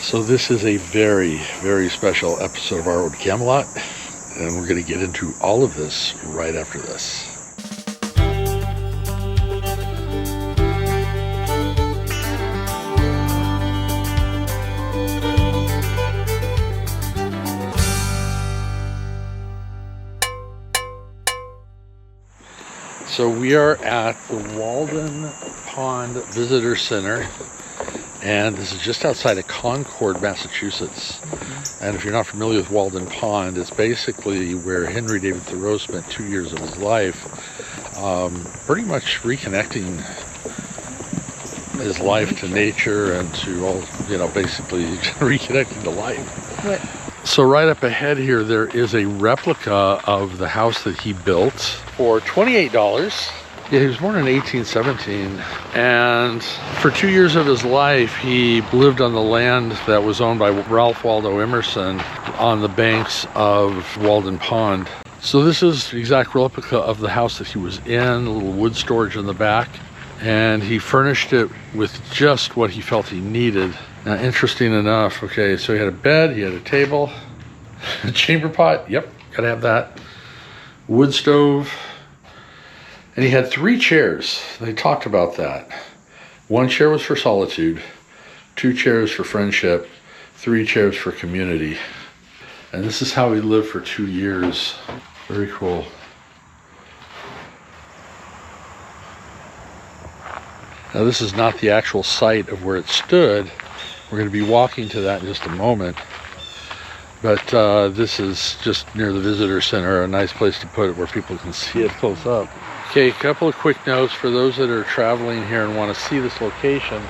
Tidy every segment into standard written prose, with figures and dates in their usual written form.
So this is a very, very special episode of Our Old Camelot, and we're going to get into all of this right after this. So we are at the Walden Pond Visitor Center, and this is just outside of Concord, Massachusetts. And if you're not familiar with Walden Pond, it's basically where Henry David Thoreau spent 2 years of his life, pretty much reconnecting his life to nature and to all, basically reconnecting to life. What? So right up ahead here, there is a replica of the house that he built for $28. Yeah, he was born in 1817, and for 2 years of his life, he lived on the land that was owned by Ralph Waldo Emerson on the banks of Walden Pond. So this is the exact replica of the house that he was in, a little wood storage in the back, and he furnished it with just what he felt he needed. Now, interesting enough, okay, so he had a bed, he had a table, a chamber pot, yep, gotta have that, wood stove, and he had 3 chairs. They talked about that. 1 chair was for solitude, 2 chairs for friendship, 3 chairs for community. And this is how he lived for 2 years. Very cool. Now this is not the actual site of where it stood. We're going to be walking to that in just a moment. But this is just near the visitor center, a nice place to put it where people can see it close up. Okay, a couple of quick notes for those that are traveling here and want to see this location.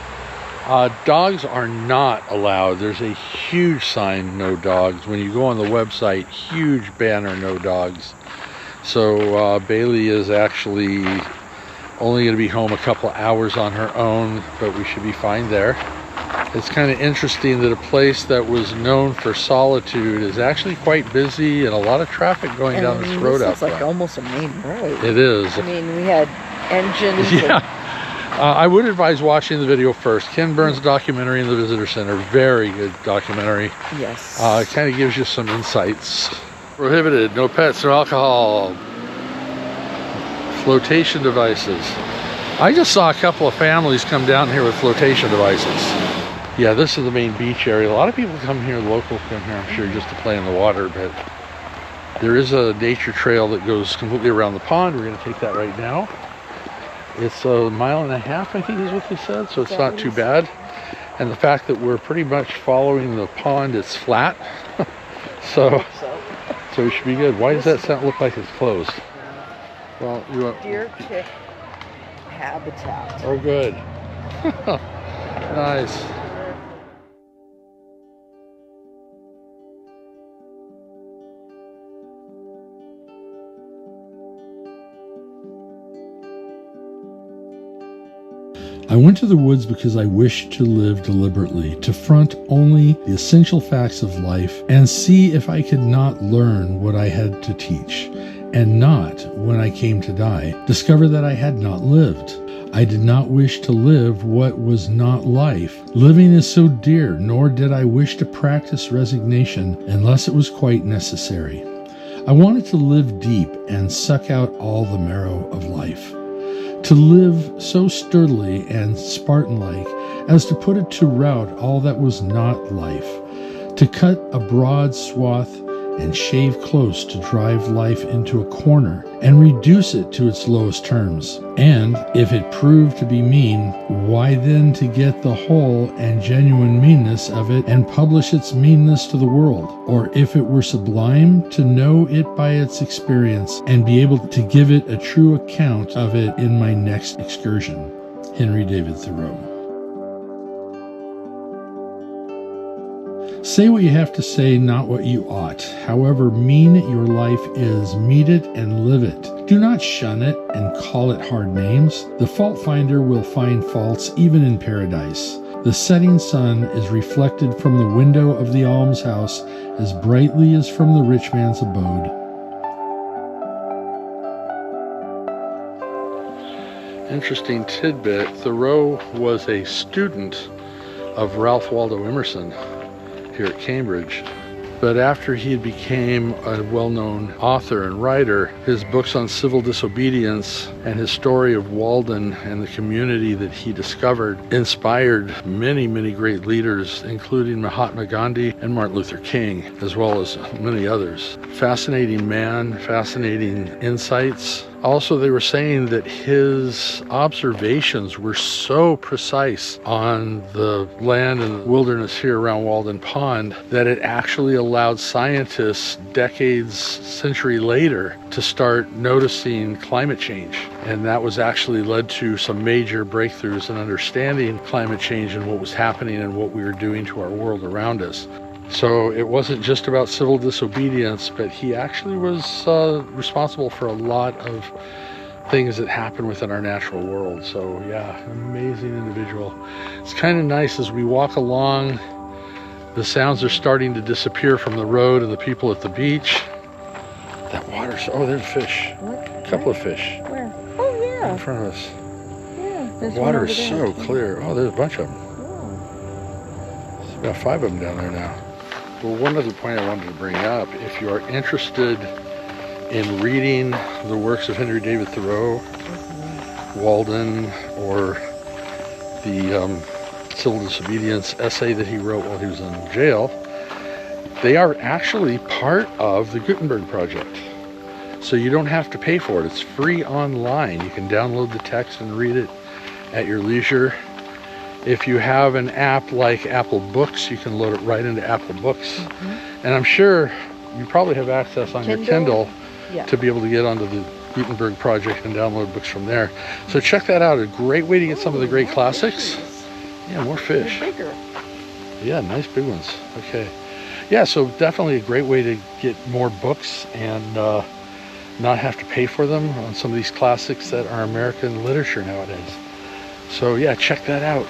Dogs are not allowed. There's a huge sign, no dogs. When you go on the website, huge banner, no dogs. So Bailey is actually only going to be home a couple hours on her own, but we should be fine there. It's kind of interesting that a place that was known for solitude is actually quite busy and a lot of traffic going down this road out there. It's like almost a main road. It is. I mean, we had engines. Yeah. I would advise watching the video first. Ken Burns' documentary in the visitor center, very good documentary. Yes. It kind of gives you some insights. Prohibited, no pets, no alcohol. Flotation devices. I just saw a couple of families come down here with flotation devices. Yeah, this is the main beach area. A lot of people come here, locals come here, I'm sure, just to play in the water, but there is a nature trail that goes completely around the pond. We're going to take that right now. It's 1.5 miles, I think is what they said, so it's not too bad. And the fact that we're pretty much following the pond, it's flat. so we should be good. Why does that sound look like it's closed? Well, you want Deer tick habitat. Oh, good. Nice. I went to the woods because I wished to live deliberately, to front only the essential facts of life and see if I could not learn what I had to teach, and not, when I came to die, discover that I had not lived. I did not wish to live what was not life. Living is so dear, nor did I wish to practice resignation unless it was quite necessary. I wanted to live deep and suck out all the marrow of life. To live so sturdily and Spartan-like as to put it to rout all that was not life, to cut a broad swath and shave close to drive life into a corner and reduce it to its lowest terms. And if it proved to be mean, why then to get the whole and genuine meanness of it and publish its meanness to the world? Or if it were sublime, to know it by its experience and be able to give it a true account of it in my next excursion. Henry David Thoreau. Say what you have to say, not what you ought. However mean your life is, meet it and live it. Do not shun it and call it hard names. The fault finder will find faults even in paradise. The setting sun is reflected from the window of the almshouse as brightly as from the rich man's abode. Interesting tidbit, Thoreau was a student of Ralph Waldo Emerson. here at Cambridge. But after he became a well-known author and writer, his books on civil disobedience and his story of Walden and the community that he discovered inspired many, many great leaders, including Mahatma Gandhi and Martin Luther King, as well as many others. Fascinating man, fascinating insights. Also, they were saying that his observations were so precise on the land and the wilderness here around Walden Pond that it actually allowed scientists decades, century later, to start noticing climate change. And that was actually led to some major breakthroughs in understanding climate change and what was happening and what we were doing to our world around us. So it wasn't just about civil disobedience, but he actually was responsible for a lot of things that happen within our natural world. So yeah, an amazing individual. It's kind of nice as we walk along, the sounds are starting to disappear from the road and the people at the beach. That water's, oh, there's fish. What? A couple of fish Where? Oh, yeah. in front of us. Yeah. The There's one water over is there. so clear. Oh, there's a bunch of them. Oh. There's about 5 of them down there now. Well, one other point I wanted to bring up, if you are interested in reading the works of Henry David Thoreau, Walden, or the civil disobedience essay that he wrote while he was in jail, they are actually part of the Gutenberg Project. So you don't have to pay for it. It's free online. You can download the text and read it at your leisure. If you have an app like Apple Books, you can load it right into Apple Books. And I'm sure you probably have access on your Kindle Yeah. to be able to get onto the Gutenberg Project and download books from there. So check that out. A great way to get some of the great classics. Yeah, more fish. They're bigger. Yeah, nice big ones. Okay. Yeah, so definitely a great way to get more books and not have to pay for them on some of these classics that are American literature nowadays. So yeah, check that out.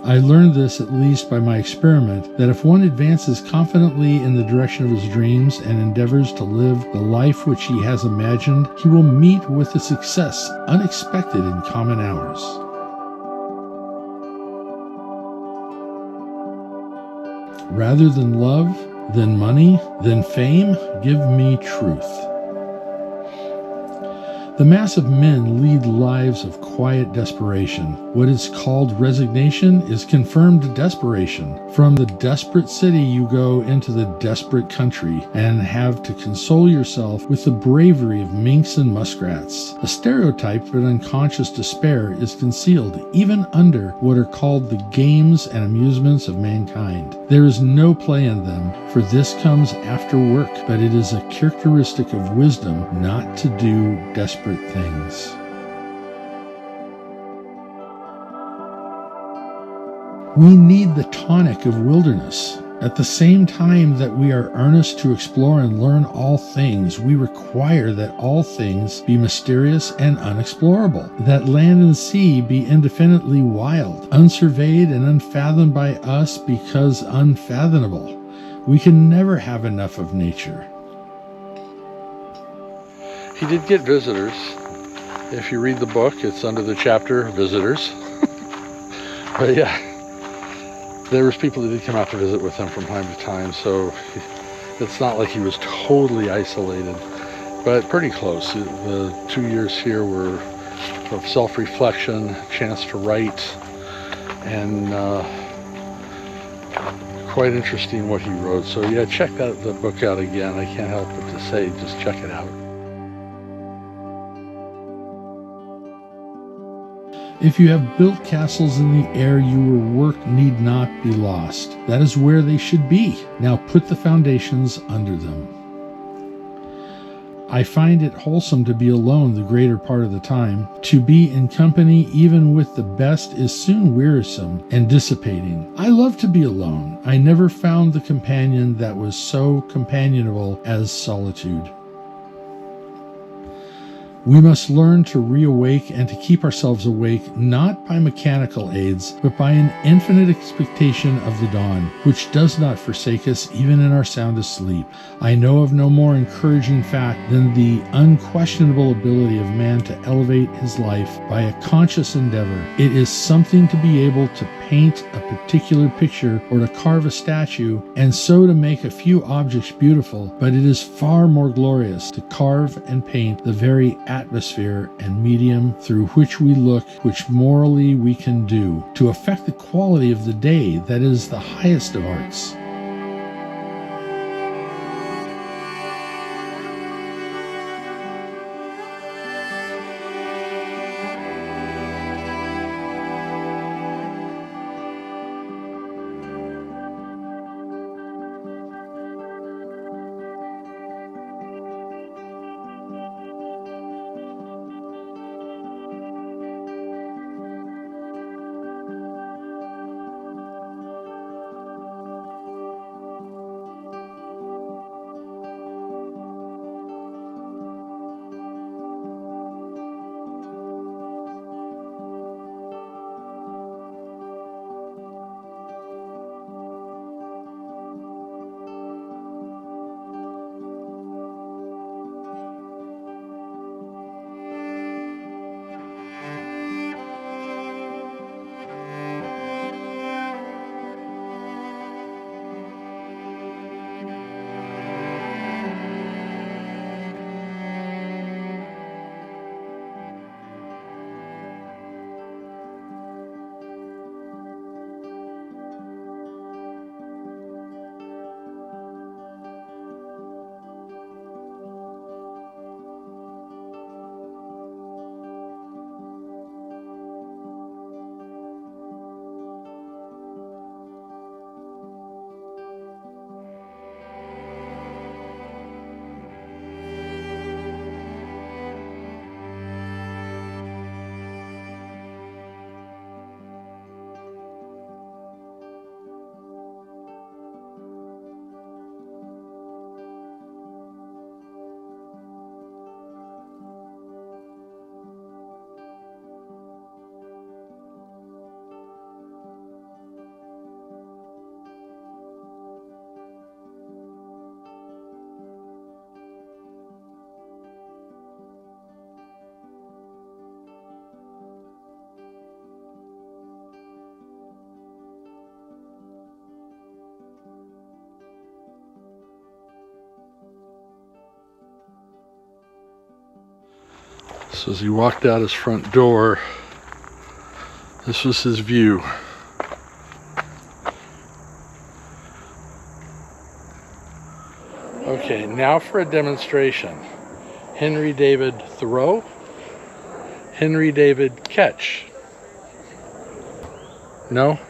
I learned this, at least by my experiment, that if one advances confidently in the direction of his dreams and endeavors to live the life which he has imagined, he will meet with a success unexpected in common hours. Rather than love, than money, than fame, give me truth. The mass of men lead lives of quiet desperation. What is called resignation is confirmed desperation. From the desperate city you go into the desperate country and have to console yourself with the bravery of minks and muskrats. A stereotyped but unconscious despair is concealed even under what are called the games and amusements of mankind. There is no play in them, for this comes after work, but it is a characteristic of wisdom not to do desperate things. We need the tonic of wilderness. At the same time that we are earnest to explore and learn all things, we require that all things be mysterious and unexplorable, that land and sea be indefinitely wild, unsurveyed and unfathomed by us because unfathomable. We can never have enough of nature. He did get visitors. If you read the book, it's under the chapter Visitors. But yeah, there was people that did come out to visit with him from time to time, so it's not like he was totally isolated, but pretty close. The 2 years here were of self-reflection, chance to write, and quite interesting what he wrote. So yeah, check the book out again. I can't help but to say, just check it out. If you have built castles in the air, your work need not be lost. That is where they should be. Now put the foundations under them. I find it wholesome to be alone the greater part of the time. To be in company, even with the best, is soon wearisome and dissipating. I love to be alone. I never found the companion that was so companionable as solitude. We must learn to reawake and to keep ourselves awake, not by mechanical aids, but by an infinite expectation of the dawn, which does not forsake us even in our soundest sleep. I know of no more encouraging fact than the unquestionable ability of man to elevate his life by a conscious endeavor. It is something to be able to paint a particular picture or to carve a statue, and so to make a few objects beautiful, but it is far more glorious to carve and paint the very atmosphere and medium through which we look, which morally we can do, to affect the quality of the day that is the highest of arts. So as he walked out his front door, this was his view. Okay, now for a demonstration. Henry David Thoreau, Henry David Ketch. No?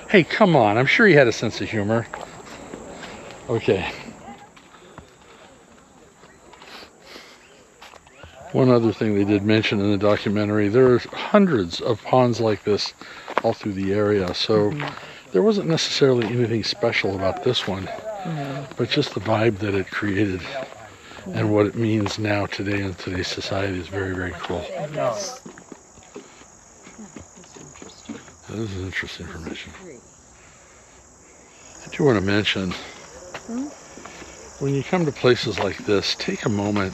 Hey, come on, I'm sure he had a sense of humor. Okay. One other thing they did mention in the documentary, there are hundreds of ponds like this all through the area, so there wasn't necessarily anything special about this one, but just the vibe that it created and what it means now today in today's society is very, very cool. This is interesting information. I do want to mention, when you come to places like this, take a moment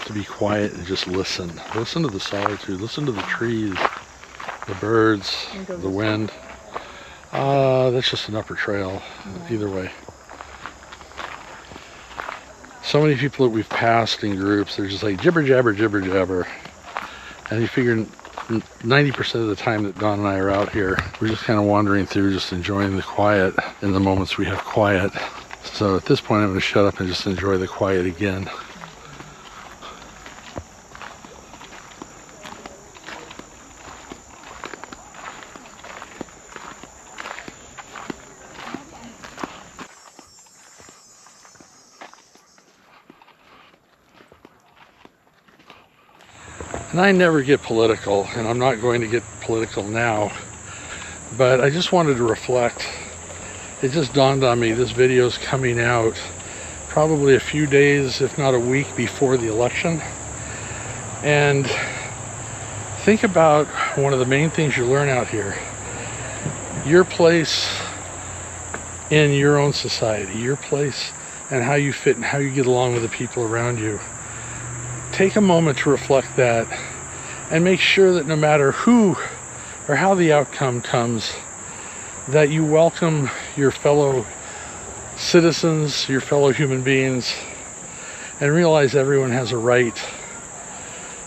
to be quiet and just listen. Listen to the solitude, listen to the trees, the birds, the wind. That's just an upper trail, either way. So many people that we've passed in groups, they're just like jibber jabber, jibber jabber. And you figure 90% of the time that Don and I are out here, we're just kind of wandering through, just enjoying the quiet in the moments we have quiet. So at this point, I'm going to shut up and just enjoy the quiet again. And I never get political, and I'm not going to get political now, but I just wanted to reflect. It just dawned on me, this video is coming out probably a few days, if not a week, before the election. And think about one of the main things you learn out here. Your place in your own society, your place and how you fit and how you get along with the people around you. Take a moment to reflect that and make sure that no matter who or how the outcome comes, that you welcome your fellow citizens, your fellow human beings, and realize everyone has a right.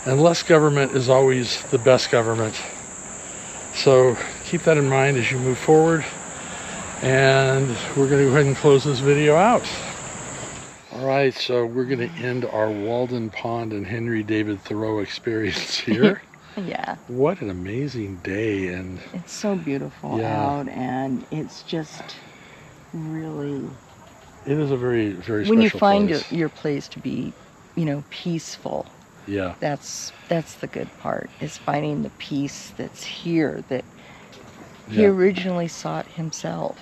And less government is always the best government. So keep that in mind as you move forward. And we're going to go ahead and close this video out. All right, so we're going to end our Walden Pond and Henry David Thoreau experience here. Yeah. What an amazing day. And it's so beautiful out, and it's just really... It is a very, very special when you find place. your place to be, you know, peaceful. Yeah. That's the good part, is finding the peace that's here that he originally sought himself.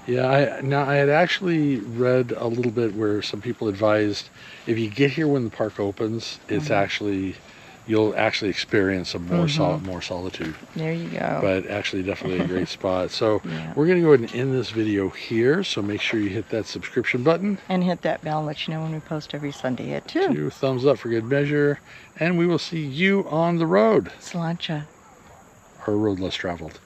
Yeah, I had actually read a little bit where some people advised if you get here when the park opens, it's actually, you'll actually experience some more more solitude. There you go. But actually definitely a great spot. So we're going to go ahead and end this video here. So make sure you hit that subscription button. And hit that bell and let you know when we post every Sunday. Hit 2 thumbs up for good measure. And we will see you on the road. Sláinte. Or a road less traveled.